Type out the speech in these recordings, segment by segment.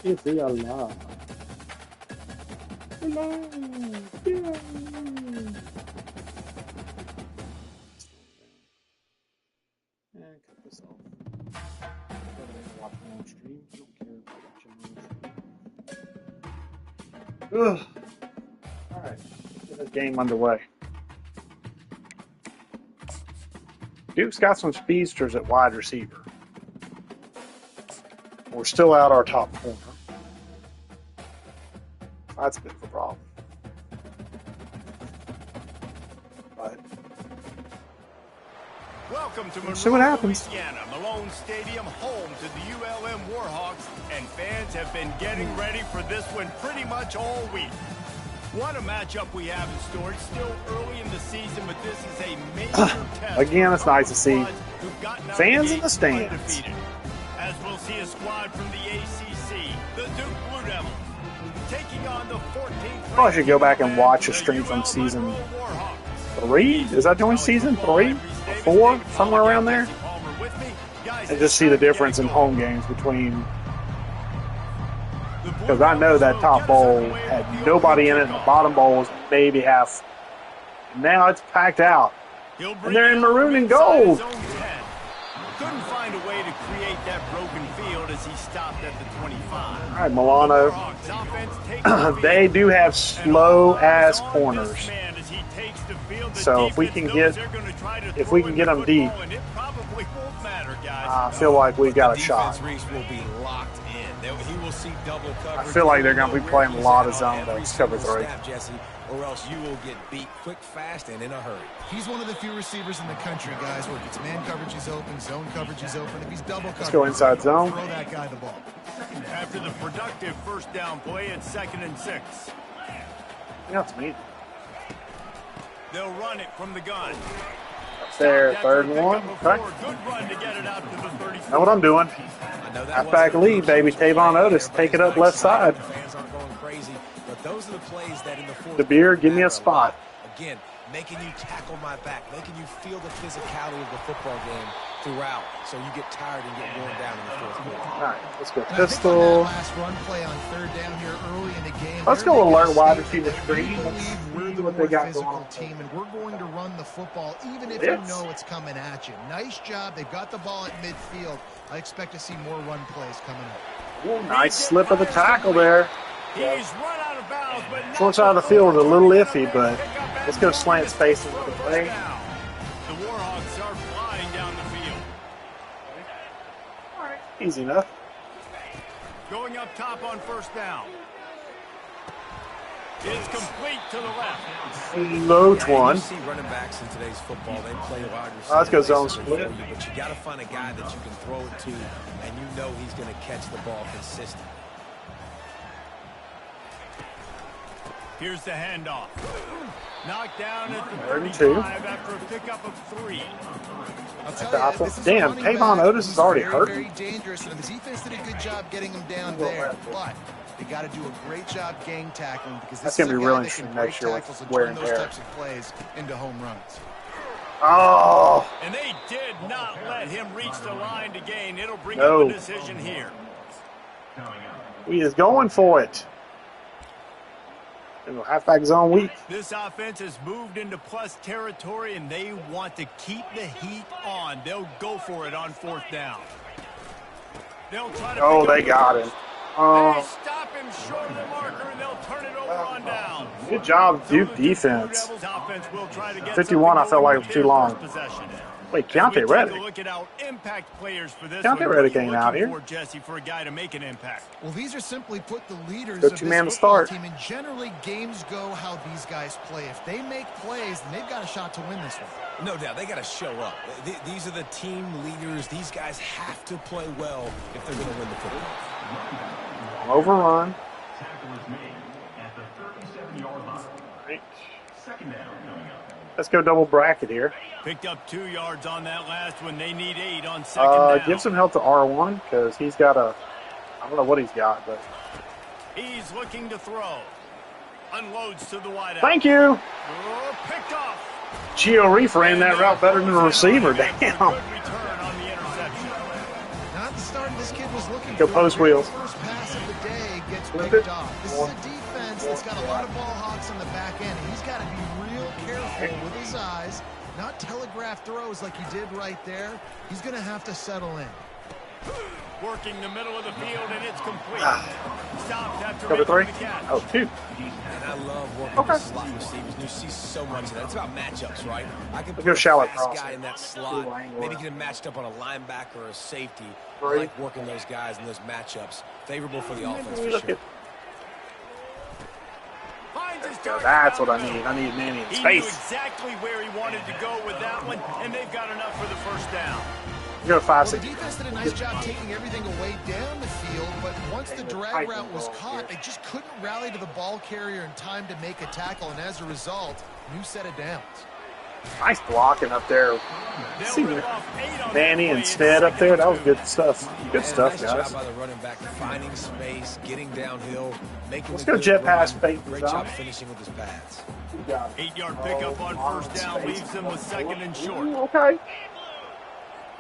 It's a lot. Hello. Yeah. Cut this off. Watch my own stream. I don't care about watching my own stream. Ugh. All right, get this game underway. Duke's got some speedsters at wide receiver. We're still out our top corner. That's a bit of a problem. But welcome to Monroe, see what happens. Louisiana, Malone Stadium, home to the ULM Warhawks, and fans have been getting ready for this one pretty much all week. What a matchup we have in store. It's still early in the season, but this is a major test. Again, it's nice to see fans in the stands. Undefeated. As we'll see a squad from the ACC, the Duke Blue Devils, taking on the 14th. Probably should go back and watch a stream from season 3. Is that doing season 3 or 4, somewhere around there? And just see the difference in home games between. Because I know that top bowl had nobody in it, and the bottom bowl was maybe half. Now it's packed out, and they're in maroon and gold. Couldn't find a way to create that broken field as he stopped at the 25. All right, Milano. They do have slow-ass corners. So if we can get them deep, I feel like we've got a shot. I feel like they're going to be playing a lot of zone. That's cover 3. Or else you will get beat quick, fast, and in a hurry. He's one of the few receivers in the country, guys, where if it's man coverage is open, zone coverage is open. If he's double coverage, let's go inside zone. Throw that guy the ball. After the productive first down play, it's 2nd and 6. Yeah, it's me. They'll run it from the gun. There, 3rd and 1. Okay. Good run to get it out to the 30. Know what I'm doing. Halfback lead, baby. Tavon Otis, take it up left side. Fans aren't going crazy, but those are the plays that in the fourth. De Beer, give me a spot. Again, making you tackle my back, making you feel the physicality of the football game throughout, so you get tired and get worn down in the fourth quarter. All right, let's go pistol. Last run play on 3rd down here early in the game. Let's go alert wide receiver screen. We're the more physical team, and we're going to run the football even if you know it's coming at you. Nice job. They've got the ball at midfield. I expect to see more run plays coming up. Ooh, nice slip of the tackle there. He's run out of bounds, but short side of the field is a little iffy, but let's go slant space into the play. The Warhawks are flying down the field. All right, easy enough. Going up top on 1st down. It's complete to the left. Loach one. You see running backs in today's football, they play wide receiver. Let's go zone split. But you got to find a guy that you can throw it to, and you know he's going to catch the ball consistently. Here's the handoff. Knocked down at the 32 after a pickup of 3. Damn, Tavon Otis is already hurt. Very dangerous, and the defense did a good job getting him down there. But they got to do a great job gang tackling because that's going to be real interesting next year with wear and tear. Types of plays into home runs. Oh! And they did not let him reach the line to gain. It'll bring up a decision here. We is going for it. Halfback zone weak. This offense has moved into plus territory, and they want to keep the heat on. They'll go for it on 4th down. They'll try to they got him. They stop him short of the marker, and they'll turn it over on down. Good job, Duke defense. 51, I felt like it was too long. Wait, Keontae Reddick. Keontae Reddick ain't out here. Jesse, for a guy to make an impact. Well, these are simply put the leaders of this football team, and generally games go how these guys play. If they make plays, then they've got a shot to win this one. No doubt, they got to show up. These are the team leaders. These guys have to play well if they're going to win the football. Overrun. Right. Let's go double bracket here. Picked up 2 yards on that last one. They need 8 on 2nd down. Give some help to R1 because he's got I don't know what he's got, but he's looking to throw. Unloads to the wideout. Thank you. Picked off. Gio Reef ran that route better than the receiver. Damn. Not start this kid was looking Go for. post wheels. First pass of the day gets picked off. This is a defense that's got a lot of ball hawks on the back end, and he's got to be real careful with his eyes, not telegraph throws like he did right there. He's going to have to settle in. Working the middle of the field, and it's complete. Stopped after Cover three? making the catch. Oh, 2. And I love working with slot receivers. You see so much of that. It's about matchups, right? I can put go a shallow fast cross. guy in that slot. Maybe get him matched up on a linebacker or a safety. I Three. like working those guys in those matchups. Favorable for the offense, for Look sure. at. That's what I need. I need Manny in He knew space. exactly where he wanted to go with that one, and they've got enough for the first down. You go 5, Well, the 6. defense did a nice job taking everything away down the field, but once the drag route was caught, they just couldn't rally to the ball carrier in time to make a tackle, and as a result, new set of downs. Nice blocking up there. See They'll rip off 8 on Manny that play. instead up there. That was good stuff. Good stuff, Nice guys. job by the running back, finding space, getting downhill, making Let's the go good jet run. pass, fake Great design. job finishing with his pads. 8-yard pickup on first down leaves them with second and short. Okay.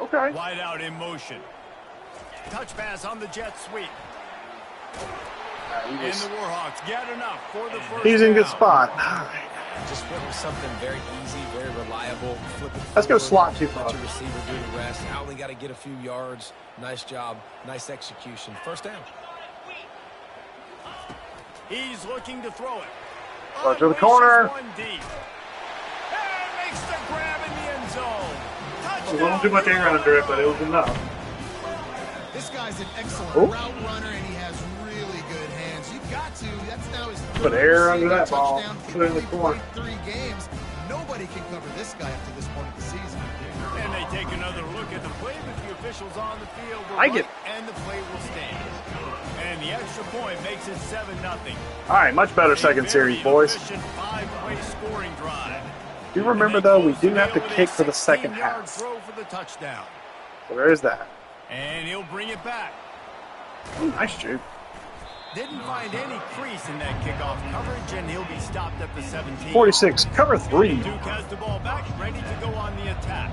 Okay. Wide out in motion. Touch pass on the jet sweep. And the Warhawks get enough for the first He's in good down. spot. Just went with something very easy, very reliable. Flip it Let's go forward, slot too let far. your receiver do the rest. I only got to get a few yards. Nice job. Nice execution. First down. He's looking to throw it. Go to the corner. One deep. And makes the grab in the end zone. A little too much air under it, but it was enough. This guy's an excellent Ooh. route runner, and he has really good hands. You've got to. That's now his Put third air under receiving that ball. touchdown. Put it in the corner. 3 games. Nobody can cover this guy up to this point of the season. And they take another look at the play, but the officials on the field were Like it. right, and the play will stand. And the extra point makes it 7-0. All right, much better second series, boys. 5-play scoring drive. Do you remember, though, we do have to kick for the second 16-yard half. Throw for the touchdown. So there is that. And he'll bring it back. Ooh, nice juke. Didn't find any crease in that kickoff coverage, and he'll be stopped at the 17. 46, cover 3. Duke has the ball back, ready to go on the attack.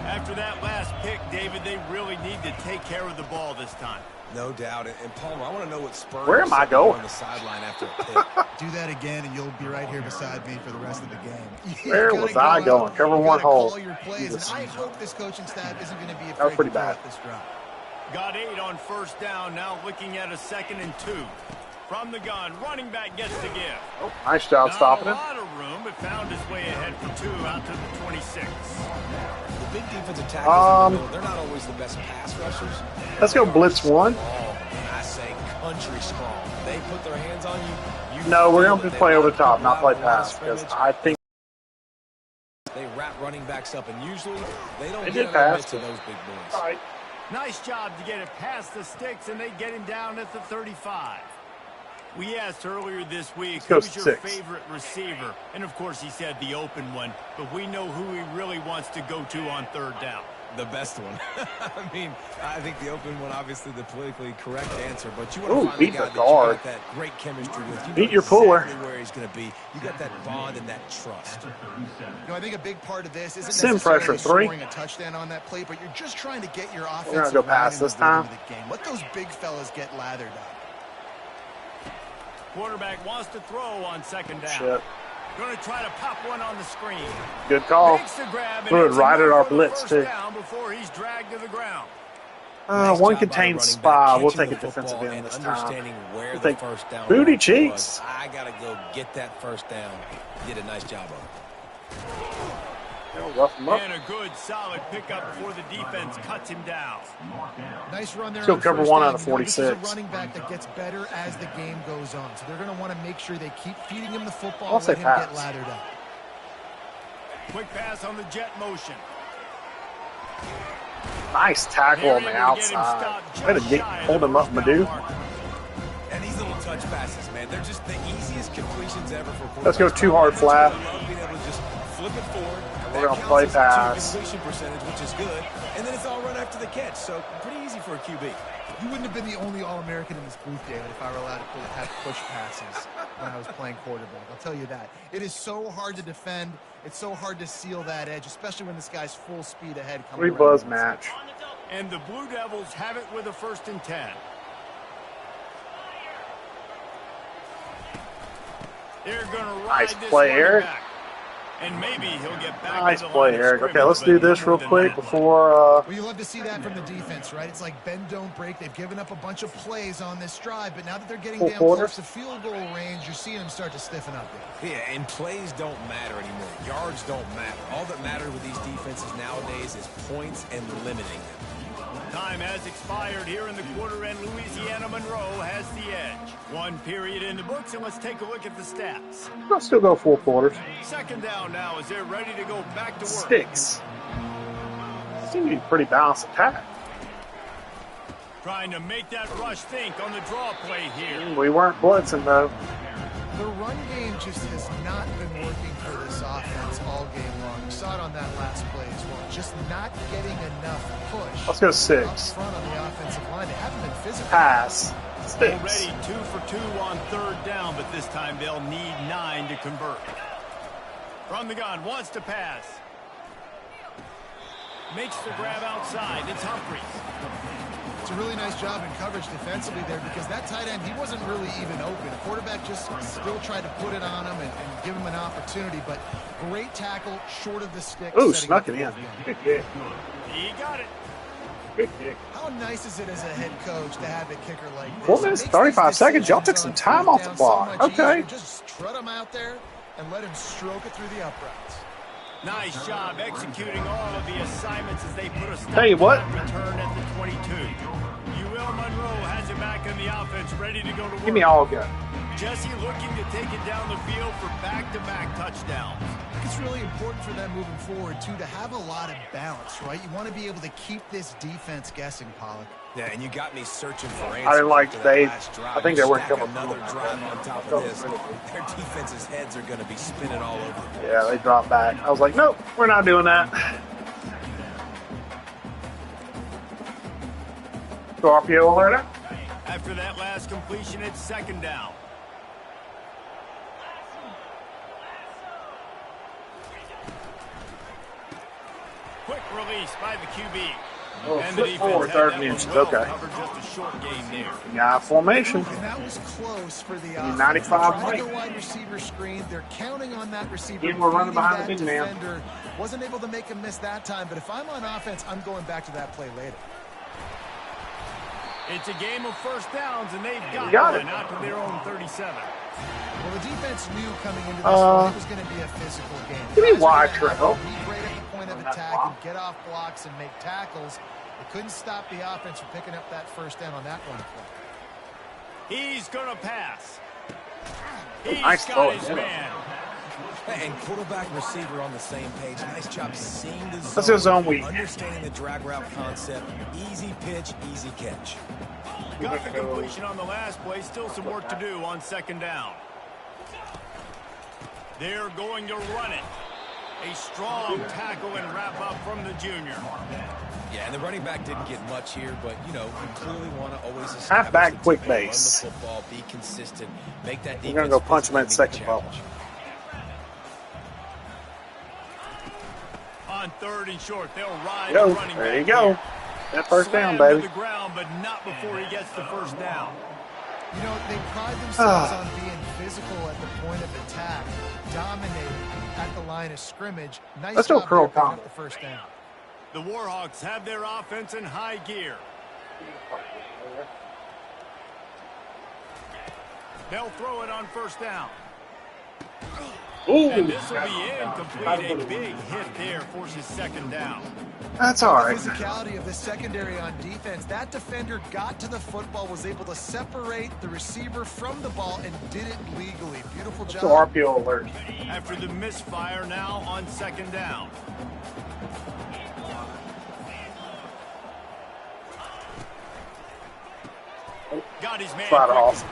After that last pick, David, they really need to take care of the ball this time. No doubt. And Palmer, I want to know what Spurs Where am I going? on the sideline after a pick. Do that again, and you'll be right here beside me for the rest of the game. You Where gotta was go I out, going? Cover you one gotta hole. Call your plays, Jesus. and I hope this coaching staff isn't going to be was afraid pretty to throw bad. out this drop. Got 8 on first down, now looking at a 2nd and 2. From the gun, running back gets the give. Oh, nice job stopping Not him. a lot of room, but found his way ahead for 2 out to the 26. The big defensive tackles in the middle, they're not always the best pass rushers. Let's go blitz 1. Oh, and I say country strong. They put their hands on you. You No, we're feel going to that play they over the top, not play put a lot of pass, because scrimmage. I think They wrap running backs up, and usually they don't They get did in the pass, midst of but- those big boys. All right. Nice job to get it past the sticks, and they get him down at the 35. We asked earlier this week, Let's go who's your 6. favorite receiver? And, of course, he said the open one, but we know who he really wants to go to on third down. The best one. I mean, I think the open one, obviously the politically correct answer, but you want Ooh, to find the beat guy the that you guard. got that great chemistry with. You Beat know your puller. exactly where he's going to be. You got that bond and that trust. You know, I think a big part of this isn't Sim necessarily pressure, 3. scoring a touchdown on that play, but you're just trying to get your offensive gonna go pass line in this the rhythm time. of the game. Let those big fellas get lathered up. Quarterback wants to throw on second down. Shit. Going to try to pop one on the screen. Good call. Makes the grab, and Threw it it's right at enough our for the blitz, first too. down before he's dragged to the ground. Nice One job by the contained running spy. back, We'll catching take a the defensive football end and this time. understanding where We'll the take first down booty was. cheeks. I got to go get that first down. Did a nice job of it. Rough him up. And a good, solid pickup before the defense cuts him down. Nice run there. Still on cover first 1 down. out of You know, this is 46. a running back that gets better as the game goes on. So they're going to want to make sure they keep feeding him the football I'll and say let him get pass. lathered up. Quick pass on the jet motion. Nice tackle on the outside. Way to hold him up, Madu. And these little touch passes, man, they're just the easiest completions ever for Let's go 2 hard flat. I love being able to just flip it forward. We're That gonna counts play as a pass. completion percentage, which is good. And then it's all run after the catch, so pretty easy for a QB. You wouldn't have been the only All-American in this booth, David, if I were allowed to have push passes when I was playing quarterback. I'll tell you that. It is so hard to defend. It's so hard to seal that edge, especially when this guy's full speed ahead. 3 buzz match. And the Blue Devils have it with a 1st and 10. They're going to ride Nice this play, Eric. back. And maybe he'll get back Nice to the play, line of Eric. Okay, scrimmage, let's but do this no real more than quick that. before. Well, you love to see that from the defense, right? It's like bend, don't break. They've given up a bunch of plays on this drive, but now that they're getting down close to field goal range, you're seeing them start to stiffen up there. Yeah, and plays don't matter anymore. Yards don't matter. All that matters with these defenses nowadays is points and limiting them. Time has expired here in the quarter, and Louisiana Monroe has the edge. 1 period in the books, and let's take a look at the stats. I'll still go 4 quarters. 2nd down now as they're ready to go back to work. 6. Seems to be a pretty balanced attack. Trying to make that rush think on the draw play here. We weren't blitzing, though. The run game just has not been working for this offense all game long. You saw it on that last play as well. Just not getting enough push. Let's go Up 6. front on the offensive line. They haven't been physical. Pass. 6. Already 2 for 2 on 3rd down, but this time they'll need 9 to convert. From the gun, wants to pass. Makes the grab outside. It's Humphries. It's a really nice job in coverage defensively there because that tight end, he wasn't really even open. The quarterback just still tried to put it on him and give him an opportunity, but great tackle, short of the stick. Ooh, snuck it in. Good kick. He got it. Good kick. How nice is it as a head coach to have a kicker like this? 4 minutes, 35 seconds. Y'all took some time off the clock. Okay. Just strut him out there and let him stroke it through the uprights. Nice job executing all of the assignments as they put a stop Tell you what. to that return at the 22. UL Monroe has it back in the offense, ready to go to work. Give me all good. Jesse looking to take it down the field for back-to-back touchdowns. It's really important for them moving forward, too, to have a lot of balance, right? You want to be able to keep this defense guessing, Pollock. Yeah, and you got me searching for answers. I didn't like after they. that last drive. I think they weren't Stack coming. another drive on top of this. Their defense's heads are going to be spinning all over the place. Yeah, they dropped back. I was like, nope, we're not doing that. So RPO alert out. After that last completion, it's 2nd down. Quick release by the QB. Oh, And the flip forward, defense had 3rd that and one inches. well Okay. covered, just a short gain there. Yeah, formation. And that was close for the offense. 95 Tried the right. wide receiver screen. They're counting on that receiver. Yeah, we're running beating behind that the big man. defender. Wasn't able to make him miss that time, but if I'm on offense, I'm going back to that play later. It's a game of 1st downs, and they've got it. one out to their own 37. Well, the defense knew coming into this one it was going to be a physical game. Give me Guys are wide gonna have trail. to be great at the point of attack and get off blocks and make tackles. They couldn't stop the offense from picking up that 1st down on that one play. He's going to pass. He's Nice got throw, his yeah. man. And quarterback receiver on the same page. Nice job seeing the zone. Let's go zone weak. Understanding the drag route concept. Easy pitch, easy catch. Got the completion on the last play. Still some work to do on 2nd down. They're going to run it. A strong tackle and wrap up from the junior. Yeah, and the running back didn't get much here, but, you know, you clearly want to always establish Halfback the quick tempo, base. run the football, be consistent, make that defense. We're going to go punch him at physically second make a ball. challenge. On 3rd and short, they'll ride Yo, the running there back you go. here. That 1st down, Slammed baby. to the ground, but not before he gets the 1st down. You know, they pride themselves on being physical at the point of attack, dominating at the line of scrimmage. Nice Let's go job curl there picking combo. up the 1st down. The Warhawks have their offense in high gear. They'll throw it on 1st down. Ooh, And this will be incomplete. A big hit there forces 2nd down. that's all right. The physicality of the secondary on defense. That defender got to the football, was able to separate the receiver from the ball, and did it legally. Beautiful job. So RPO alert. After the misfire now on 2nd down. Got his man Slide it quickly. off.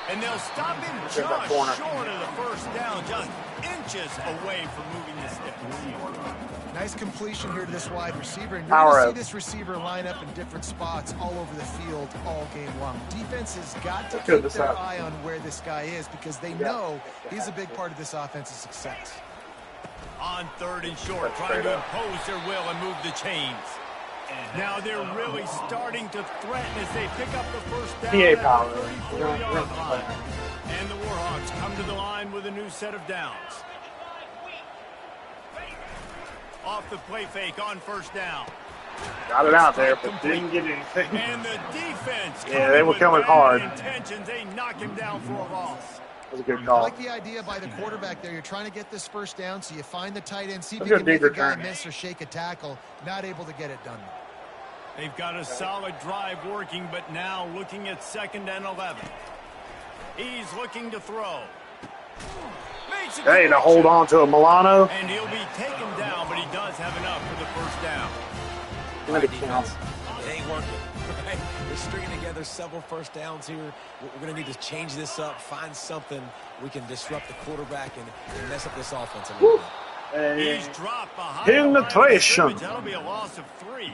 And they'll stop him that just corner. short of the 1st down, just inches away from moving the sticks. Nice completion here to this wide receiver. And you're Power going to up. see this receiver line up in different spots all over the field all game long. Defense has got to Good, keep this their out. eye on where this guy is because they know he's a big part of this offensive success. On 3rd and short, That's trying straight to up. impose their will and move the chains. Now they're really starting to threaten as they pick up the first down. PA power. at the 34-yard line. And the Warhawks come to the line with a new set of downs. Off the play fake on first down. Got it out there, but didn't get anything. And the defense, they were coming hard. Intentions, they knock him down for a loss. That was a good I call. like the idea by the quarterback there. You're trying to get this first down, so you find the tight end, see if That's you a can big make a guy return. miss or shake a tackle. Not able to get it done. They've got a solid drive working, but now looking at 2nd and 11. He's looking to throw. Hey, to hold on to a Milano. And he'll be taken down, but he does have enough for the first down. It counts. It ain't working. Right? We're stringing together several first downs here. We're going to need to change this up, find something we can disrupt the quarterback and mess up this offense a little bit. He's dropped behind Penetration. That'll be a loss of 3.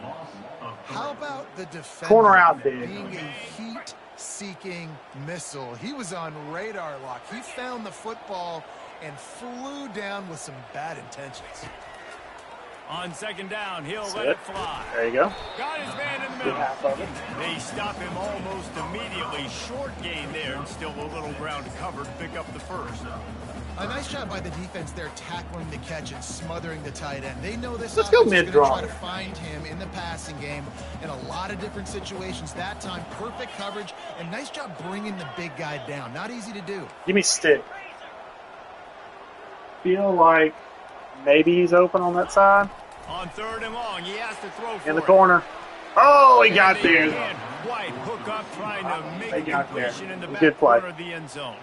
How about the defender Corner out big. being a heat-seeking missile? He was on radar lock. He found the football and flew down with some bad intentions. On 2nd down, he'll let it fly. There you go. Got his man in the middle. They stop him almost immediately. Short gain there, and still a little ground covered to pick up the first. A nice job by the defense there, tackling the catch and smothering the tight end. They know this Let's go offense is mid-draw. going to try to find him in the passing game in a lot of different situations. That time, perfect coverage, and nice job bringing the big guy down. Not easy to do. Give me stick. Feel like maybe he's open on that side. On 3rd and long, he has to throw for In the it. corner. Oh, he got And they there. can't quite hook up trying to make They a got there. completion in the Good back play. corner of the end zone.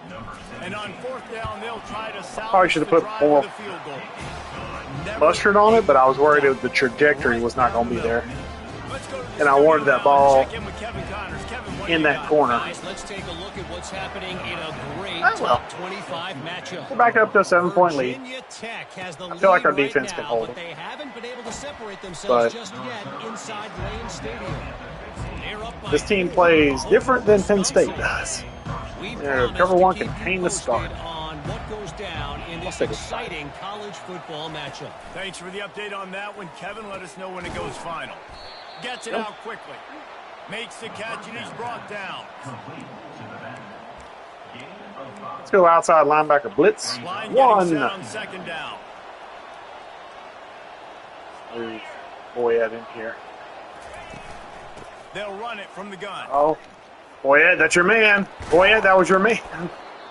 And on 4th down, they'll try to salvage Probably should have the put drive more with a field goal. Never mustard on it, but I was worried the trajectory was not going to be there. Let's go to the And I wanted that studio now ball and check in with Kevin Connors. Kevin, what do in you that got? corner. Guys, let's take a look at what's happening in a great Oh, well. top 25 matchup. We're back up to a 7-point lead. Virginia Tech has the I feel like our lead right defense now, can hold but it. they haven't been able to separate themselves But just yet inside Lane Stadium. They're up by This team 4 plays different than Penn Wisconsin. State does. We Their promise cover to one keep you contain the start. posted on what goes down in this take a exciting college football matchup. Thanks for the update on that one, Kevin. Let us know when it goes final. Gets it Yep. out quickly. Makes the catch, and he's brought down. Let's go outside linebacker blitz. Line getting set One. on 2nd down. Move Boyette in here. They'll run it from the gun. Oh, Boyette, that's your man. Boyette, that was your man.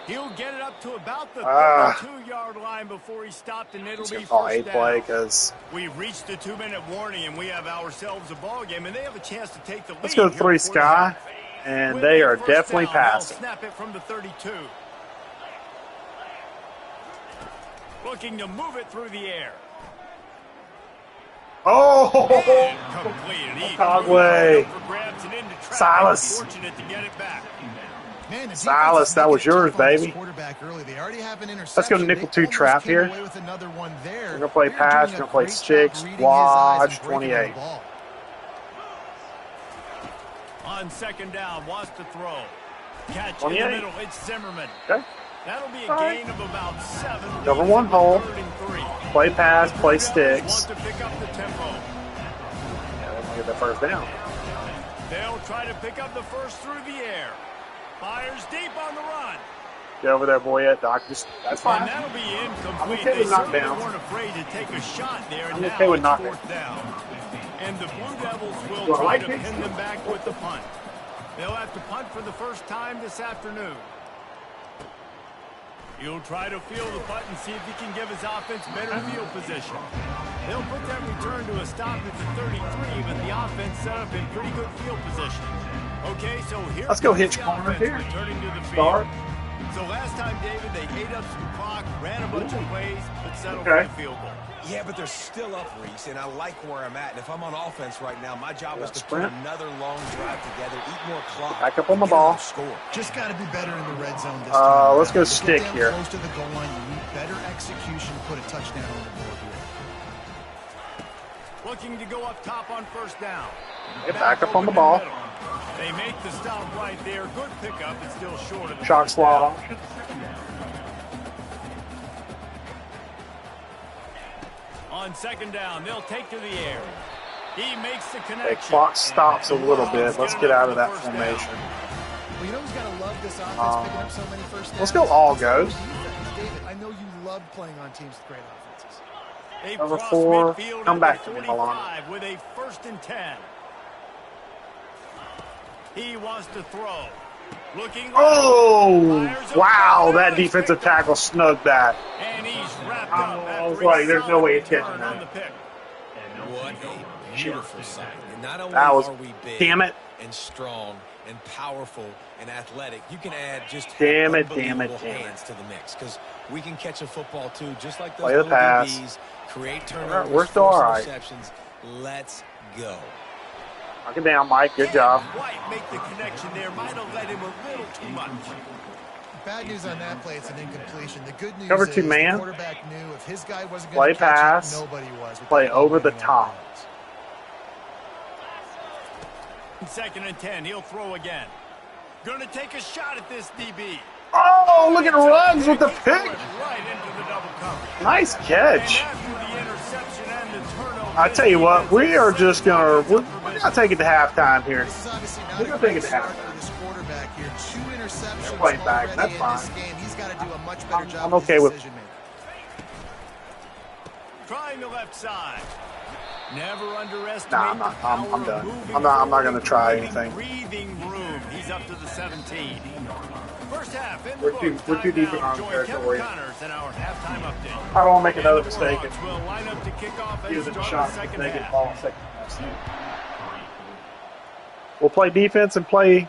He'll get it up to about the Ah. 32-yard line before he stopped, and it'll It's be going to call a first play down. because We've reached the 2-minute warning, and we have ourselves a ball game, and they have a chance to take the lead. let's go here 3 before the Sky, half. and With they the are first definitely down, they'll passing. snap it from the 32. Looking to move it through the air. Oh, Completed. He Cogway. for grabs and into traffic. Silas. Fortunate to get it back. Man, the Silas, defense is that was making it yours, tough on this baby. quarterback early. They already have an interception. Let's go to nickel They 2 almost trap came here. away with another one there. We're gonna play They're pass, doing we're a gonna play great job sticks, reading his eyes and watch, breaking 28. the ball. On 2nd down, wants to throw. Catch in 28. the middle. It's Zimmerman. Okay. That'll be a All right. gain of about 7. Cover one hole. 3rd and 3. Play pass, play Devils sticks. Want to pick up the tempo. Yeah, they're gonna get the first down. They'll try to pick up the first through the air. Fires deep on the run. Get over there, Boyette. Doc, that's And fine. that'll be incomplete. I'm okay They with certainly knockdowns. weren't afraid to take a shot there. I'm Now okay with it's knockdowns. 4th down. And the Blue Devils will Do I try like to this? pin them back with the punt. They'll have to punt for the first time this afternoon. He'll try to field the punt and see if he can give his offense better field position. They'll put that return to a stop at the 33, but the offense set up in pretty good field position. Okay, so here Let's go comes hitch the corner offense here. returning to the Start. field. So last time, David, they ate up some clock, ran a bunch of plays, but settled Okay. for the field goal. Yeah, but they're still up, Reese, and I like where I'm at. And if I'm on offense right now, my job is to Sprint. put another long drive together, eat more clock. Back up on the get ball. another Score. Just got to be better in the red zone this time. Let's go Get stick down here. Close to the goal line, you need better execution. Put a touchdown on the board here. Looking to go up top on first down. Hey, back up open on the in ball. middle. They make the stop right there. Good pickup. It's still short of the Shock first slot down. option. On 2nd down, they'll take to the air. He makes the The connection. clock stops a little bit. Let's get out of that formation. Well, you know who's got to love this offense picking up so many first downs? Let's go all goes. David, I know you love playing on teams with great offenses. They Over cross 4. midfield Come at back the to me, Milan. 45 with a 1st and 10. He wants to throw. Looking. Oh, wow. That defensive tackle snugged that. And he's wrapped up. I was like, there's no way he's catching on that. the pick. What a beautiful sight. And not only That was, are we big damn it. and strong and powerful and athletic, you can add just Damn it. unbelievable hands to the mix, because we can catch a football too, just like those Play the little pass. DBs, create turnovers, We're still all right. interceptions. Let's go. Knock it down, Mike. Good job. White make the connection there. Might have let him a little too much. Bad news on that play, it's an incompletion. The good news Cover is 2 man. the quarterback knew if his guy wasn't Play going to catch pass. it, nobody was. Play over the top. 2nd and 10. He'll throw again. Going to take a shot at this DB. Oh, look at Ruggs with the pick. Right into the double coverage. Nice And catch. after the interception and the turnover, I tell you what, we are just going to, we're going to take it to halftime here. This is obviously not We're a gonna great take it to start halftime. for this quarterback here. 2 interceptions They're playing back. already That's in fine. this game. He's got to do a much better job I'm okay with with- his decision making. trying the left side. Never underestimate Nah, I'm not. the power I'm done. of moving I'm not forward going to try with anything. breathing room. He's up to the 17. First half in We're the too- books. we're too Time deep now. in our Join territory. Kevin Connors in our halftime update. I don't want to make And another the mistake. Warhawks will line up to kick off and Give it a start shot. the second They get half. ball in second half. We'll play defense and play,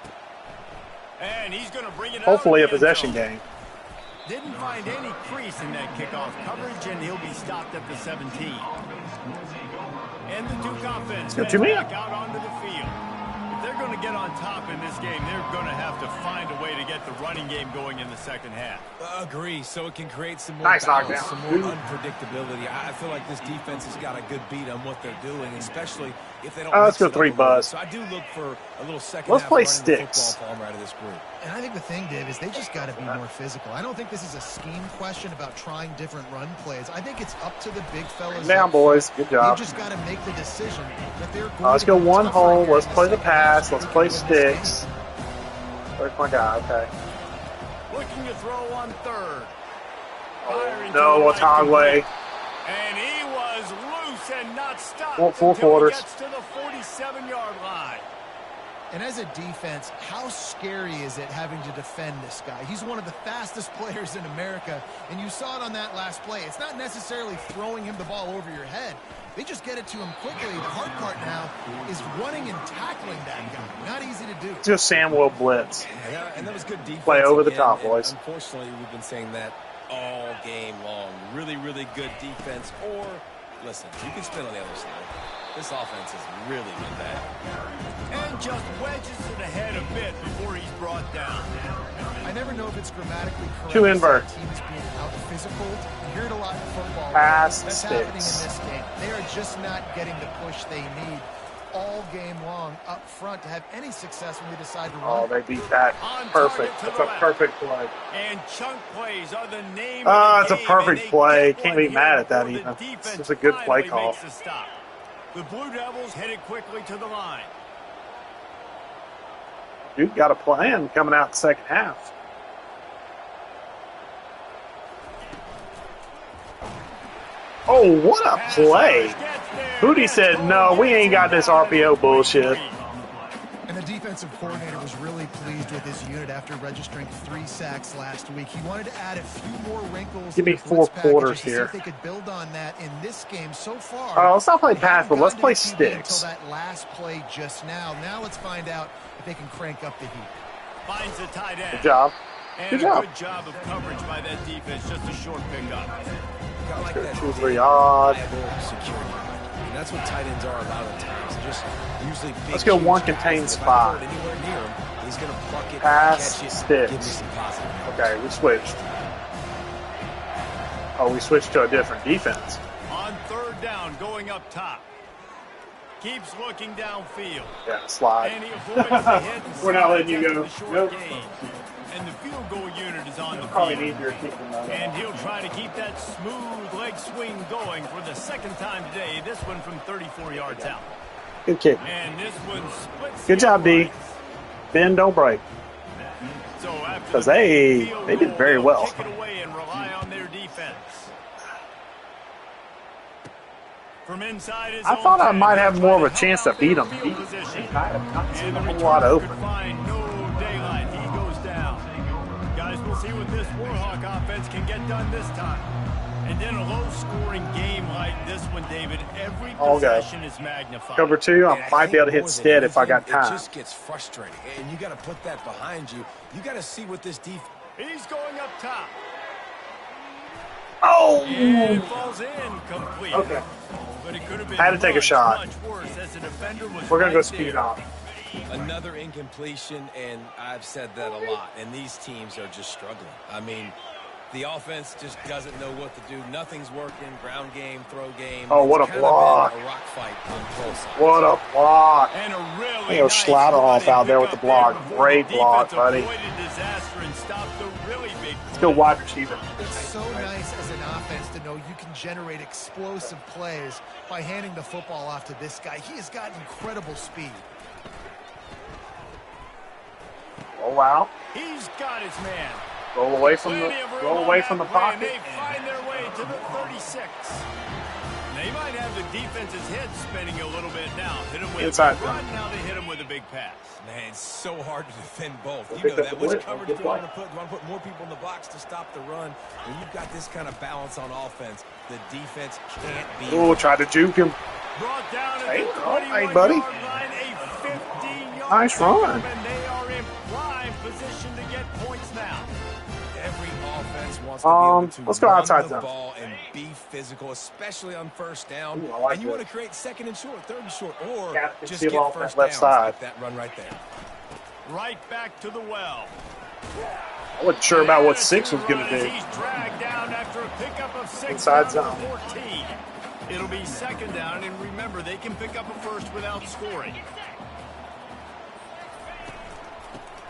And he's going to bring it out hopefully, a of the end possession zone. game. Didn't find any crease in that kickoff coverage, and he'll be stopped at the 17. And the Duke offense Go heads to me. back out onto the field. If they're going to get on top in this game, they're going to have to find a way to get the running game going in the second half. Agree. So it can create some more Nice balance, knockdown. some more unpredictability. I feel like this defense has got a good beat on what they're doing, especially if they don't. Let's mix go it up 3 a little bit. buzz. So I do look for a little second. Let's half play running the sticks. football form out of this group. And I think the thing, Dave, is they just got to be more physical. I don't think this is a scheme question about trying different run plays. I think it's up to the big fellas. Down, up boys. front. Good job. They've just got to make the decision that they're going Let's to go be 1 tougher hole. here Let's in the play the second half pass. so Let's they play can win this game. sticks. Where's my guy? Okay. Looking to throw on 3rd. Firing to No, the right Otagwe. complete. And he was loose and not stopped Well, 4 until quarters. he gets to the 47-yard line. And as a defense, how scary is it having to defend this guy? He's one of the fastest players in America, and you saw it on that last play. It's not necessarily throwing him the ball over your head. They just get it to him quickly. The hard part now is running and tackling that guy. Not easy to do. Just Samuel blitz. And that was good defense. Play over the again, top, and boys. Unfortunately, we've been saying that all game long. Really, really good defense. Or, listen, you can spin on the other side. This offense has really been bad. And just wedges it ahead a bit before he's brought down. I never know if it's grammatically correct. 2 invert. to say a team is being out-physical. You hear it a lot in football. Pass That's happening in sticks. this game. They are just not getting the push they need all game long up front to have any success when they decide to run. Oh, they beat that. On Perfect. target to That's the a left. perfect play. And chunk plays are the name Ah, of it's the a game, perfect and they play. get Can't one be mad here at that before the even. It's defense just a good play finally call. makes a stop. The Blue Devils headed quickly to the line. Duke got a plan coming out the second half. Oh, what a play. Hootie said, no, we ain't got this RPO bullshit. And the defensive coordinator was really pleased with his unit after registering 3 sacks last week. He wanted to add a few more wrinkles. Give me to the blitz 4 quarters packages to see here. if they could build on that in this game so far. Let's not play they pass, haven't but let's gotten play to the TV sticks. Until that last play just now. Now let's find out if they can crank up the heat. Finds the tight end. Good job. And Good a job. good job of coverage by that defense. Just a short pickup. I like that 2 or 3 odd. reliable security. And that's what tight ends are a lot of the times. They're just usually big, Let's go huge 1 guys. contained If I spot. throw it anywhere near him, he's going to pluck it, Pass, catch it, sticks. give me some positive. Okay, we switched. Oh, we switched to a different defense. On 3rd down, going up top. Keeps looking downfield. Yeah, slide. And he avoids the hit. And We're not letting you gets to go. the short Nope. gain. And the field goal unit is on the Probably field. easier kicking that. And he'll try to keep that smooth leg swing going for the second time today. This one from 34 yards out. Good kick. And this one splits Good the job, D. uprights. Bend, don't break. So after 'Cause the they field did goal, very they'll well. kick it away and rely on their defense. From inside his I own thought I 10, might have they'll more of try a to chance to help out beat their him. field position. I have not seen And a the whole lot returner open. could find no daylight. He goes down. Guys, we'll see what this Warhawk offense can get done this time. And in a low-scoring game like this one, David, every possession is magnified. Cover 2, I And might be able to hit more than stead if I got anything, time. It just gets frustrating, and you got to put that behind you. You got to see what this defense. He's going up top. Oh! And it falls in complete. Okay. But it could have been Had to take a shot. much worse as the defender was We're going to go right speed there. off. Another incompletion, and I've said that a lot, and these teams are just struggling. I mean, the offense just doesn't know what to do. Nothing's working. Ground game, throw game. Oh, what It's a kind of block. been a rock fight on both sides. What a block. And a really Yo, nice Schlatterhoff out there with the pickup block. before Great the block, defense buddy. avoided disaster and stopped the really big Let's go play. wide receiver. It's so nice as an offense to know you can generate explosive plays by handing the football off to this guy. He has got incredible speed. Oh, wow. He's got his man. Roll away from the Plenty of room roll on away that from the play, and pocket. they find their way to the 36. They might have the defense's head spinning a little bit now. Hit him with Inside. a big run, now they hit him with a big pass. Man, it's so hard to defend both. You Pick know up that. the Which blitz. coverage Good do you want play. to put? Do you want to put more people in the box to stop the run? When you've got this kind of balance on offense, the defense can't be. Oh, try to juke him. Brought down at Hey, the all right, 21-yard buddy. line, a 15-yard Nice pickup, run. and they are in prime position to get points now. Every offense wants to be able to let's go run outside the zone. ball and be physical, especially on first down. Ooh, I like and you this. want to create second and short, third and short, or Captain just seal get off that first left downs side. like that run right there. Right back to the well. I wasn't sure about what And 6 was going to as do. He's dragged down after a pickup of 6 Inside down to zone. 14. It'll be second down, and remember, they can pick up a first without scoring.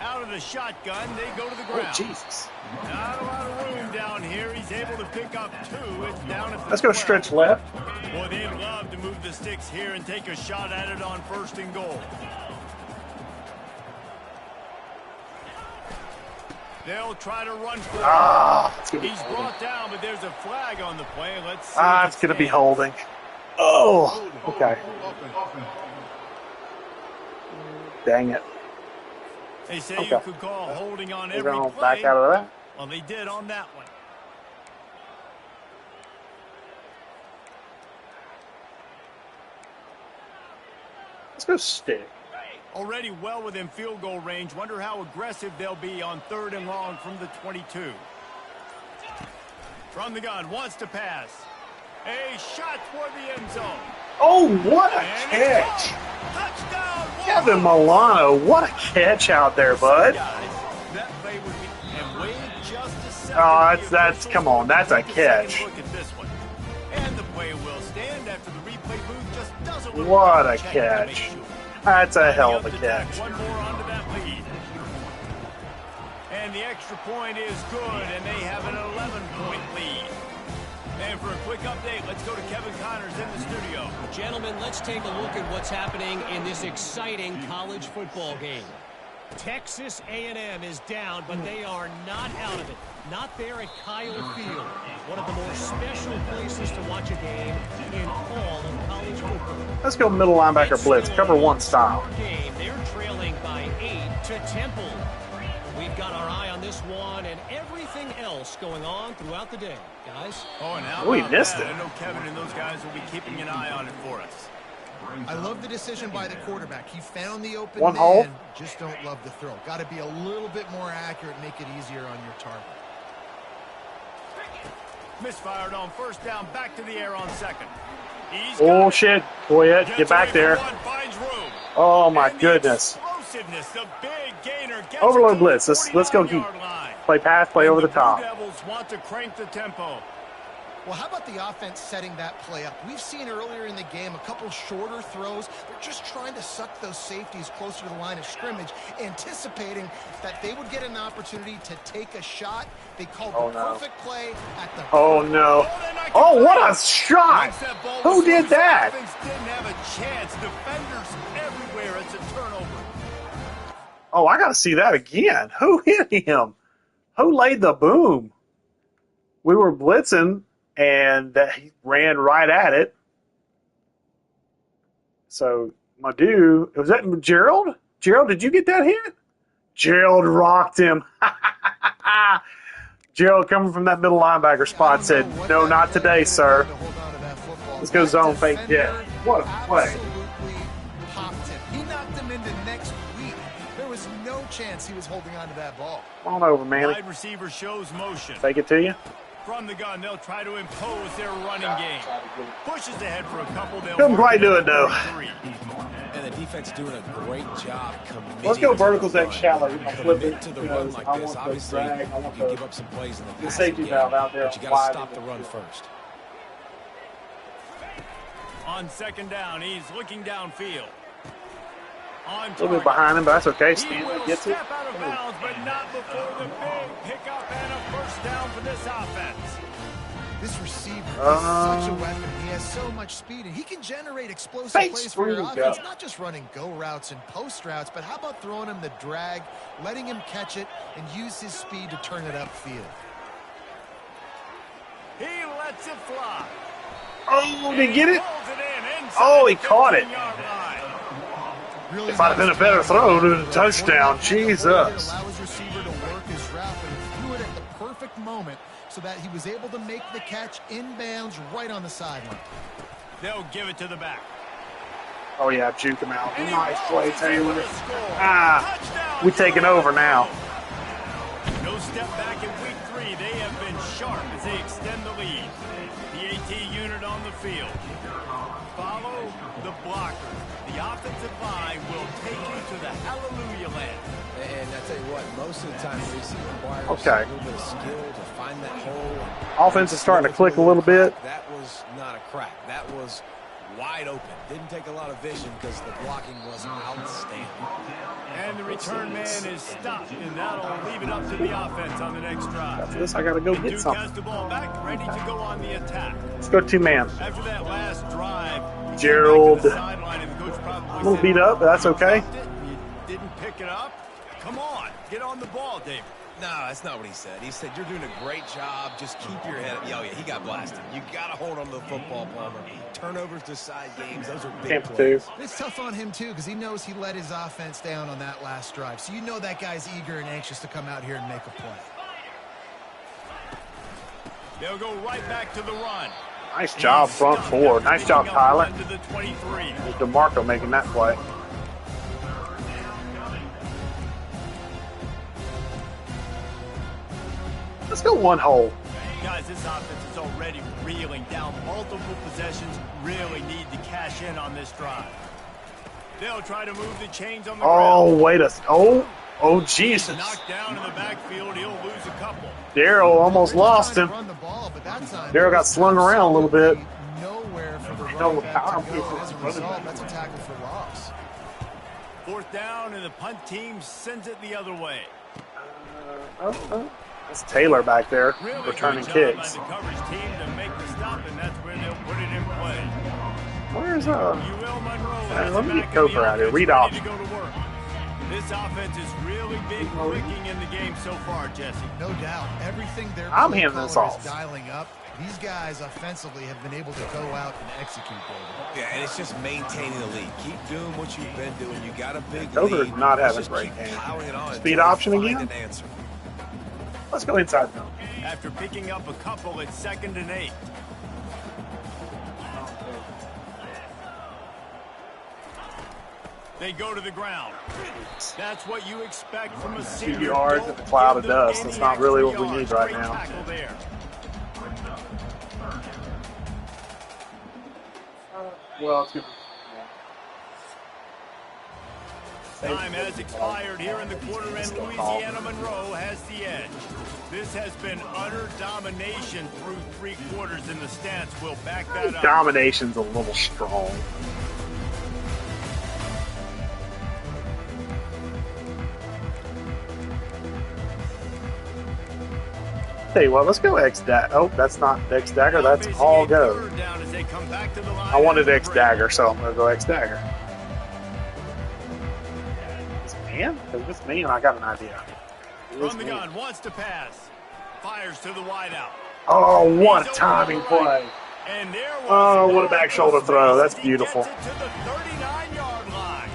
Out of the shotgun, they go to the Oh, ground. Jesus. Not a lot of room down here. He's able to pick up 2. It's down at the Let's go 12. stretch left. Boy, they'd love to move the sticks here and take a shot at it on first and goal. They'll try to run for it. It's going to be He's holding. brought down, but there's a flag on the play. Let's see. if It's going to be stands. holding. Oh, okay. Dang it. They say Okay. you could call holding on We're every going play. back out of that. Well, they did on that one. Let's go stick. Already well within field goal range. Wonder how aggressive they'll be on 3rd and long from the 22. From the gun, wants to pass. A shot toward the end zone. Oh, what a And catch. it's caught. Touchdown. Kevin Milano, what a catch out there, bud. Guys, that play would be, and wait just a second. Oh, The that's officials come on, that's a will take second catch. Look at this one. And the play will stand after the replay booth just does a little What a check to make catch. sure. That's a hell of a Up to tack catch. One more onto that lead. And the extra point is good, and they have an 11-point lead. And for a quick update, let's go to Kevin Connors in the studio. Gentlemen, let's take a look at what's happening in this exciting college football game. Texas A&M is down, but they are not out of it. Not there at Kyle Field, one of the more special places to watch a game in all of college football. Let's go middle linebacker blitz, cover 1 style. Game. They're trailing by 8 to Temple. We've got our eye on this one and everything else going on throughout the day, guys. Oh, and how Oh, he about missed that? it. I know Kevin and those guys will be keeping an eye on it for us. I love the decision by the quarterback. He found the open One man. hole. Just don't love the throw. Got to be a little bit more accurate, make it easier on your target. Misfired on first down, back to the air on second. He's Oh, got it. shit. Boyette, Gets get back away from there. one, finds room. Oh, my And the goodness. explosiveness, the big gainer gets Overload it to blitz. the Let's go 49-yard deep. line. Play pass, play And over the Blue top. Devils want to crank the tempo. Well, how about the offense setting that play up? We've seen earlier in the game a couple shorter throws. They're just trying to suck those safeties closer to the line of scrimmage, anticipating that they would get an opportunity to take a shot. They called the perfect play at the... Oh, no. Oh, what a shot! Who did that? Didn't have a chance. Defenders everywhere. It's a turnover. Oh, I got to see that again. Who hit him? Who laid the boom? We were blitzing, and he ran right at it. So, my dude, was that Gerald? Gerald, did you get that hit? Gerald rocked him. Gerald, coming from that middle linebacker spot, said, "No, not today, sir." Let's go zone fake jet. What a play. He knocked him into next week. There was no chance he was holding on to that ball. Come on over, man. Wide receiver shows motion. Fake it to you. From the gun, they'll try to impose their running game. Pushes ahead for a couple. Couldn't quite do it, though. And the defense doing a great job committing. Let's go verticals and shallow. Flip it to the run like this. Obviously, you can give up some plays in the safety valve out there. But you got to stop the run first. On second down, he's looking downfield. A little bit behind him, but that's okay. Stanley gets it. Step out of bounds, but not before the big pickup and a first down for this offense. This receiver is such a weapon. He has so much speed, and he can generate explosive plays for your offense. Not just running go routes and post routes, but how about throwing him the drag, letting him catch it, and use his speed to turn it upfield. He lets it fly. Oh, did he get it? Oh, he caught it. Really if I'd have been a better throw, it would have been a touchdown. Jesus. Allow his receiver to work his route, but he threw it at the perfect moment so that he was able to make the catch inbounds right on the sideline. They'll give it to the back. Oh, yeah, juke him out. Nice play, Taylor. We're taking over now. No step back in week 3. They have been sharp as they extend the lead. The AT unit on the field. Follow the blockers. The offensive line will take you to the hallelujah land. And I tell you what, most of the time, Reese requires okay. a little bit of skill to find that hole. Offense is starting to click a little bit. That was not a crack. That was wide open. Didn't take a lot of vision because the blocking was outstanding. And the return man is stopped, and that'll leave it up to the offense on the next drive. After this, I got to go get something. Cast the ball back, ready to go on the attack. Let's go two-man. After that last drive, Gerald, a little beat up, but that's okay. You didn't pick it up. Come on, get on the ball, David. No, that's not what he said. He said, you're doing a great job. Just keep your head up. Oh, yeah, he got blasted. You got to hold on to the football, Palmer. Turnovers decide games. Those are big plays. It's tough on him, too, because he knows he let his offense down on that last drive. So you know that guy's eager and anxious to come out here and make a play. They'll go right back to the run. Nice job, front four. Nice job, Tyler. To the 23. There's DeMarco making that play. Let's go one hole. Guys, this offense is already reeling down multiple possessions. Really need to cash in on this drive. They'll try to move the chains on the ground. Wait a... Oh, Jesus. Knocked down in the backfield. He'll lose a couple. Darryl almost lost him. Darryl got slung around a little bit. Nowhere for the No running back power to go. As a result, that's a tackle for loss. Fourth down, and the punt team sends it the other way. That's Taylor back there, really returning good job kicks. by the coverage team to make the stop, and that's where they'll put it in play. Where's Monroe let me get Coker out here. Read off. This offense is really big clicking in the game so far, Jesse. No doubt. Everything they're handing this off. dialing up. These guys offensively have been able to go out and execute, David. Yeah, and it's just maintaining the lead. Keep doing what you've been doing. You got a big Coker's lead. not having a Just great keep game. plowing it on Speed until you option find again? an answer. Let's go inside now. After picking up a couple, it's 2nd and 8. They go to the ground. That's what you expect from a senior. 2 yards in a cloud of dust. That's not really what we need right now. Well, it's good. Time has expired here in the quarter, and Louisiana Monroe has the edge. This has been utter domination through 3 quarters, and the stats will back that up. Domination's a little strong. Tell you what, let's go X-Dagger. Oh, that's not X-Dagger, that's all go. I wanted X-Dagger, so I'm going to go X-Dagger. Is it man? If it's me, I got an idea. From the gun, wants to pass. Fires to the wideout. Oh, what a timing play. And there was oh, what a back shoulder throw. That's beautiful. He gets it to the 39-yard line.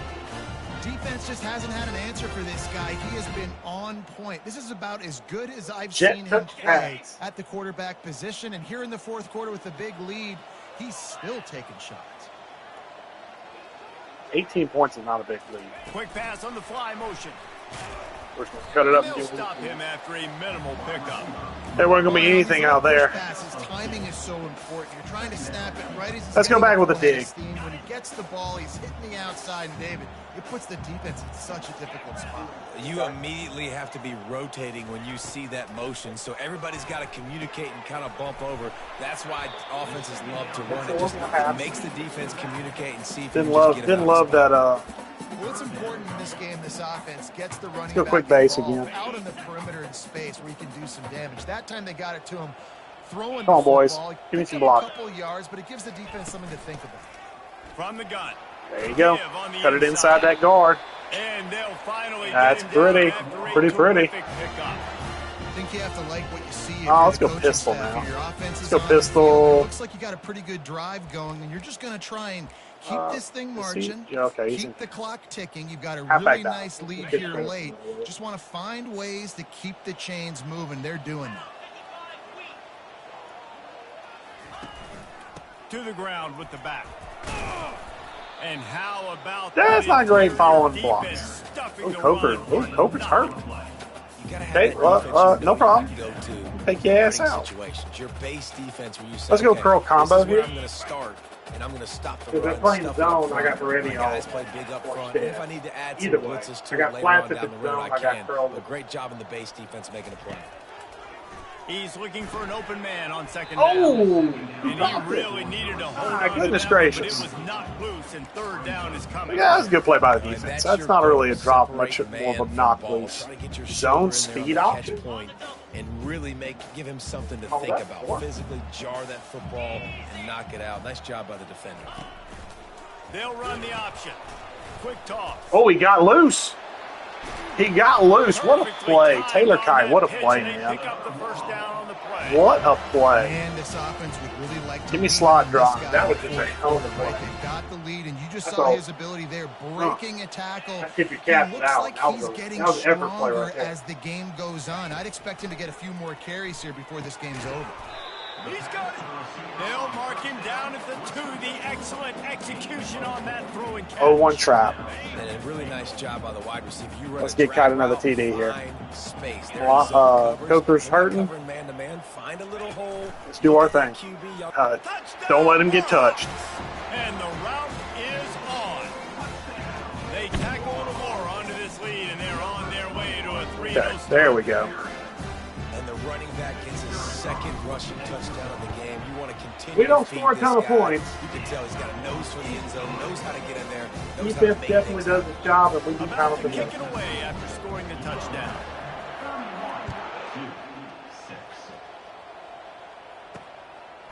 Defense just hasn't had an answer for this guy. He has been on point. This is about as good as I've seen him play at the quarterback position. And here in the fourth quarter with a big lead, he's still taking shots. 18 points is not a big lead. Quick pass on the fly motion. We're just going to cut it up and do stop him after a minimal pickup. There wasn't going to be anything out there. His timing is so important. You're trying to snap it right as he's Let's go back with a dig. When he gets the ball, he's hitting the outside, and David, it puts the defense in such a difficult spot. You immediately have to be rotating when you see that motion, so everybody's got to communicate and kind of bump over. That's why offenses love to run it. Just makes the defense communicate and see if didn't love that. What's important in this game, this offense gets the running go back quick base again. out in the perimeter in space where he can do some damage. That time they got it to him throwing Come on, the boys. football. Give me some block. A couple yards, but it gives the defense something to think about. From the gun. There you go. Cut it inside that guard. And they'll finally That's pretty. Pretty. I think you have to like what you see. Oh, let's go pistol now. Let's go pistol. It looks like you got a pretty good drive going, and you're just going to try and keep this thing marching. Yeah, okay. Keep the clock ticking. You've got a really nice lead here late. Forward. Just want to find ways to keep the chains moving. They're doing that. To the ground with the back. And how about that's that? Not great following blocks. Oh, Coker's hurt. Okay, no problem. Take your ass out. Your base defense where you say, let's go curl combo here. I'm going to start, and I'm going to stop the run. If they're playing zone, I got the ready on. Guys play big up front. If I need to add some blitzes to I got later flats on at the down the road, zone. I can. I got curl. But great job in the base defense making a play. He's looking for an open man on second down. And he really needed to hold on goodness to that, gracious. But it was knocked loose, and third down is coming. Yeah, that's a good play by the defense. That's not really a drop, much more of a knock loose. Zone speed option. And really give him something to think about. Physically jar that football and knock it out. Nice job by the defender. They'll run the option. Quick toss. Oh, he got loose. He got loose. What a play. Taylor Kai, what a play, man. What a play. And this offense would really like to give me slot drop. That was just a hell of a play. They got the lead, and you just saw his ability there, breaking a tackle. Keep your cap looks out. like he's getting stronger as the game goes on. I'd expect him to get a few more carries here before this game's over. He's got it. They'll mark him down at the 2. The excellent execution on that throwing catch. 0-1 trap. And a really nice job by the wide receiver. Let's get caught another TD here. Coker's hurting. Find a little hole. Let's do our thing. Don't let him get touched. And the route is on. They tackle more onto this lead, and they're on their way to a 3-0 okay, there we go. And the running back gets his second rushing touchdown of the game. You want to continue. We don't score a ton of points. You can tell he's got a nose for the end zone, knows how to get in there. Defense definitely does its job, and we do kind of kick it away after scoring the touchdown.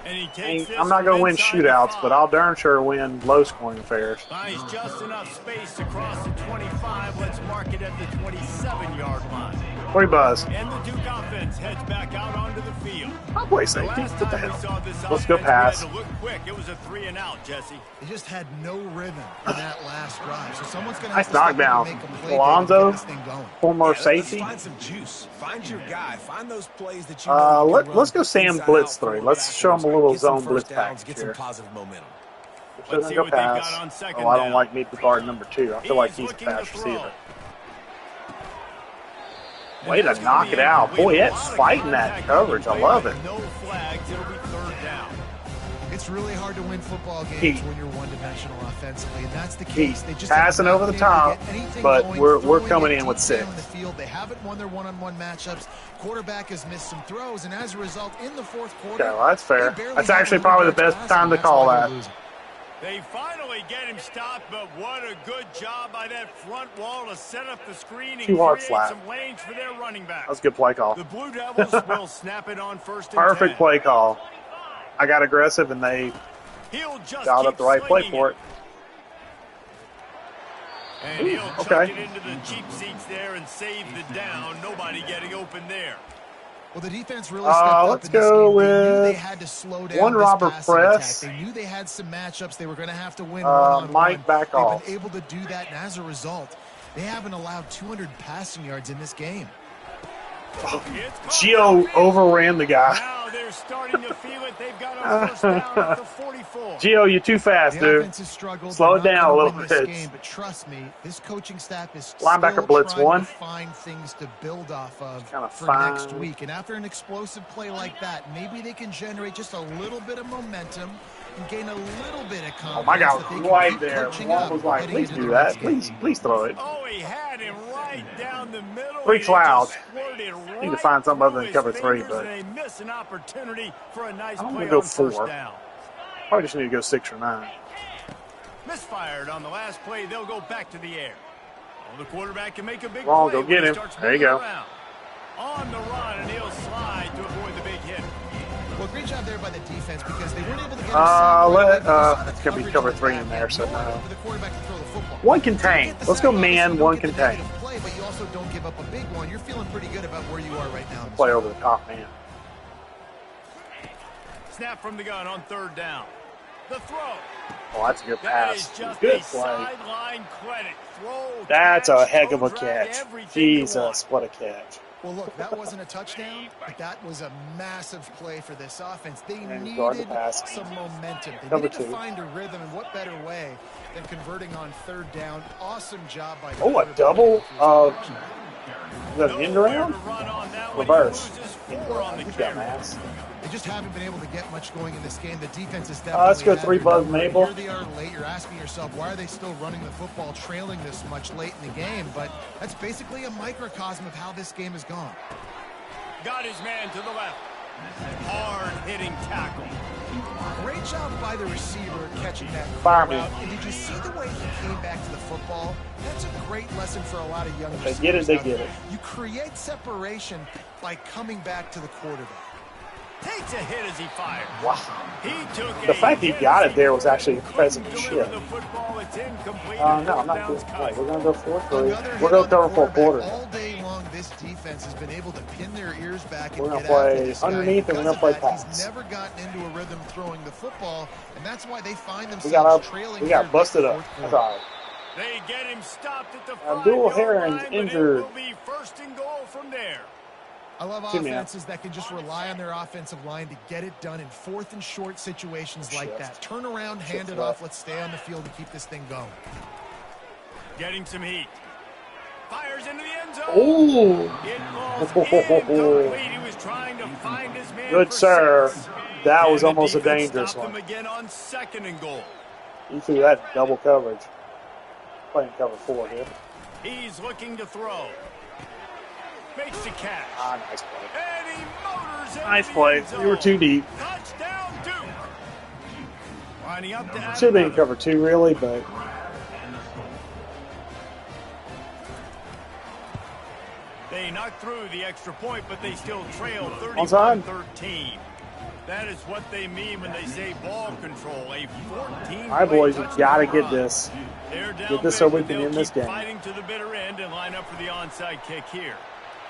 And he takes I'm not going to win shootouts, but I'll darn sure win low-scoring affairs. Nice, just enough space to cross the 25. Let's mark it at the 27-yard line. Free buzz. And the Duke offense heads back out onto the field. I'll play safety. What the hell? Let's go pass. Look quick. It was a 3-and-out, Jesse. They just had no rhythm in that last drive, so someone's going to nice knockdown. Alonzo, former safety. Find some juice. Find your guy. Find those plays that you let's go Sam Blitz 3. Let's show him a little zone blitz package get here. Some positive momentum. Shouldn't go pass. Oh, I don't like meet the guard number 2. I feel like he's a pass receiver. Way to knock it out. Boy, it's fighting that coverage. I love it. No flags. It'll be third down. It's really hard to win football games when you're one-dimensional offensively, and that's the case. They just passing over the top, but we're coming in with 6. In the field. They haven't won their one-on-one matchups. Quarterback has missed some throws, and as a result, in the fourth quarter, okay, well, that's fair. That's actually probably the best time to call that. They finally get him stopped, but what a good job by that front wall to set up the screen and create some lanes for their running back. That was a good play call. The Blue Devils will snap it on 1st and 10. Perfect play call. I got aggressive, and they dialed up the right play for it. And he'll chuck it into the cheap seats there and save the down. Nobody getting open there. Well, the defense really stepped up let's in this go game. with they knew they had to slow down one this robber passing press. attack. They knew they had some matchups they were going to have to win one-on-one. Mike back off. They've been able to do that, and as a result, they haven't allowed 200 passing yards in this game. Gio overran the guy. Now they're starting to feel it. They've got a first down at the 44. Gio, you're too fast, dude. Slow it down a little bit. Game, but trust me, this coaching staff is linebacker blitz one. To find things to build off of for fine. Next week. And after an explosive play like that, maybe they can generate just a little bit of momentum and gain a little bit of confidence. Oh my God, right there. One was like, please do that. Please throw it. Oh, he had him right down the middle. Freaks loud. Right Need to find something other than cover 3, but they miss an opportunity for a nice I'm play gonna go on 4. Probably just need to go 6 or 9. Misfired on the last play. They'll go back to the air. Well, the quarterback can make a big play. Go get him. There you go. On the run, and he'll slide to avoid the big hit. Well, great job there by the defense because they weren't able to get it's going to be cover 3 in there, so no. For the quarterback to throw the football. One contain. Let's go man, one contain. Play, but you also don't give up a big one. You're feeling pretty good about where you are right now. Play over the top, man. Snap from the gun on 3rd down. The throw. Oh, that's a good pass. Good play. Credit. That's a heck of a catch. Jesus, what a catch. Well, look, that wasn't a touchdown, but that was a massive play for this offense. They needed some momentum. They needed to find a rhythm, and what better way than converting on 3rd down. Awesome job by a double the end around? Reverse. They just haven't been able to get much going in this game. The defense is definitely let's go 3 buzz Mabel. Here they are late. You're asking yourself, why are they still running the football, trailing this much late in the game? But that's basically a microcosm of how this game has gone. Got his man to the left. Hard-hitting tackle. Great job by the receiver catching that route. And did you see the way he came back to the football? That's a great lesson for a lot of young receivers. They get it. You create separation by coming back to the quarterback. Takes a hit as he fired. Wow. He took the fact he got it there was actually impressive shit. No, I'm not doing it. We're going to go 4-3. We're going to cover 4 quarters. All day long, this defense has been able to pin their ears back and we're going to play underneath and we're going to play pass. He's never gotten into a rhythm throwing the football, and that's why they find themselves trailing. We got busted up. That's all right. They get him stopped at the Abdul Heron's injured. It will be 1st and goal from there. I love offenses that can just rely on their offensive line to get it done in 4th and short situations like that. Turn around, hand it off, let's stay on the field and keep this thing going. Getting some heat. Fires into the end zone. Oh! He was trying to find his man. Good sir. That was almost a dangerous one. Again on 2nd and goal. You threw that double coverage. Playing cover 4 here. He's looking to throw. Makes the catch. Nice play. And he motors nice play. You were too deep. Touchdown, Duke. Lining up to should have been cover 2, really, but they knocked through the extra point, but they still trail 31-13. That is what they mean when they say ball control. A 14. All right, boys, we've got to get this. Get this so we can win this game. Fighting to the bitter end and line up for the onside kick here.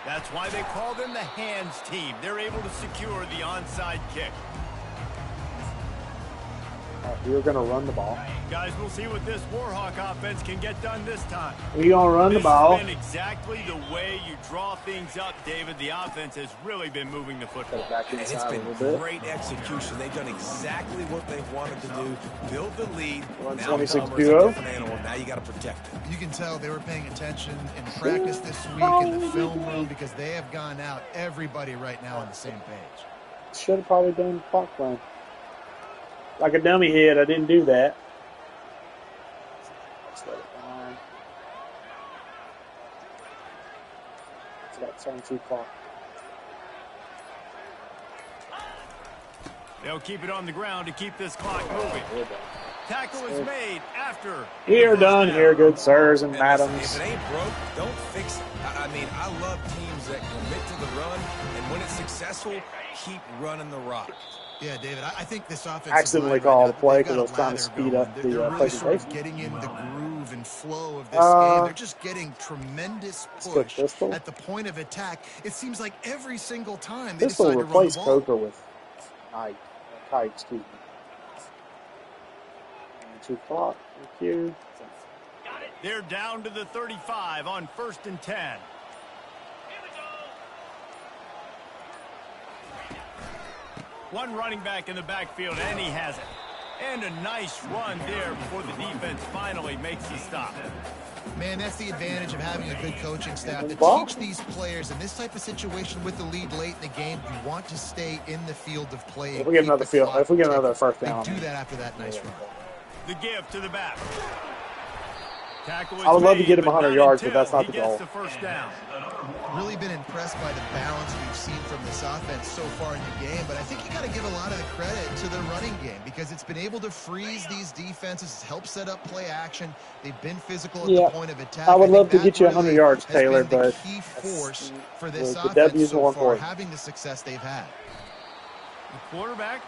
That's why they call them the hands team. They're able to secure the onside kick. We're going to run the ball. Guys, we'll see what this Warhawk offense can get done this time. We're going to run the ball. This has been exactly the way you draw things up, David. The offense has really been moving the football. It's been great execution. They've done exactly what they've wanted to do. Build the lead. Run now 26 duo. Now you got to protect it. You can tell they were paying attention in practice this week in the film room because they have gone out. Everybody right now on the same page. Should have probably done clock run. like a dummy hit. I didn't do that. Let's let it run. It's got 72 clock. They'll keep it on the ground to keep this clock moving. Tackle is made after. Here, done. Here, good sirs and And madams. listen, if it ain't broke, don't fix it. I mean, I love teams that commit to the run, and when it's successful, keep running the rock. Yeah, David, I think this offense Accidentally called a play because I was trying to speed up the They're really sort of presentation. getting in the groove and flow of this game. They're just getting tremendous push pistol. at the point of attack. It seems like every single time they This will decide to run replace the ball. Coker with Kite, excuse me. And 2 clock. Thank you. They're down to the 35 on 1st and 10. One running back in the backfield, and he has it. And a nice run there before the defense finally makes the stop. Man, that's the advantage of having a good coaching staff to Ball. teach these players in this type of situation with the lead late in the game. You want to stay in the field of play. If we get another field, if we get another first down, they do that after that nice run. The give to the back. Tackle is I would love to made, get him but 100 not yards, but until that's not he the gets goal. the first down. Really been impressed by the balance we've seen from this offense so far in the game, but I think you got to give a lot of the credit to the running game because it's been able to freeze these defenses, it's helped set up play action. They've been physical at the point of attack. I would love to think get that you 100 really yards, has Taylor, been the but key force for this the offense W's so more far, important. having the success they've had. The quarterback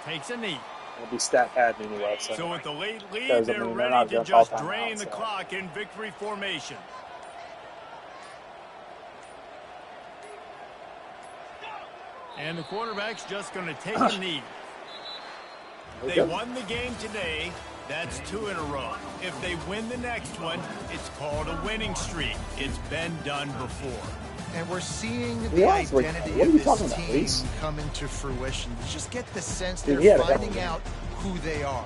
takes a knee. It'll be stat pad anyway. So with the late lead, Because, I they're mean, they're ready not to gonna call just drain timeout, the so. clock in victory formation. And the quarterback's just going to take a knee. They won the game today. That's 2 in a row. If they win the next one, it's called a winning streak. It's been done before. And we're seeing the Yeah, identity what are of you this talking about, team Reese? come into fruition. You just get the sense Dude, they're he had a hell of a finding game. out who they are,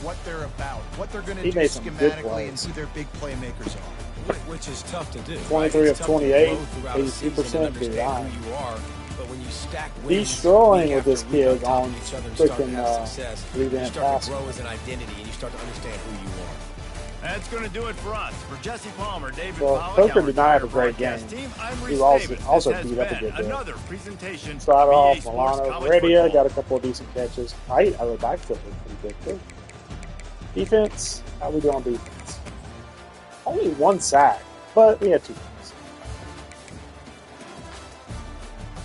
what they're about, what they're going to He do made some good schematically, and plays. who their big playmakers are. Which is tough to do. 23 right? of It's tough to 28, grow throughout a season and 82%, understand dude. who you are. But when you stack wins Destroying week with this after week kid top on of each other and start to freaking, have success, you revamp start to pass. grow as an identity and you start to understand who you are. That's going to do it for us. For Jesse Palmer, David Well, Pollack, Coker our did not have a entire great broadcast game. team, I'm He Reese also- Davis. also This has beat up a been good bit. another presentation Start of off, EA Sports Milano, College Heredia Football. got a couple of decent catches. I the backfield was pretty good too. Defense, how we doing on defense? Only 1 sack, but we had 2.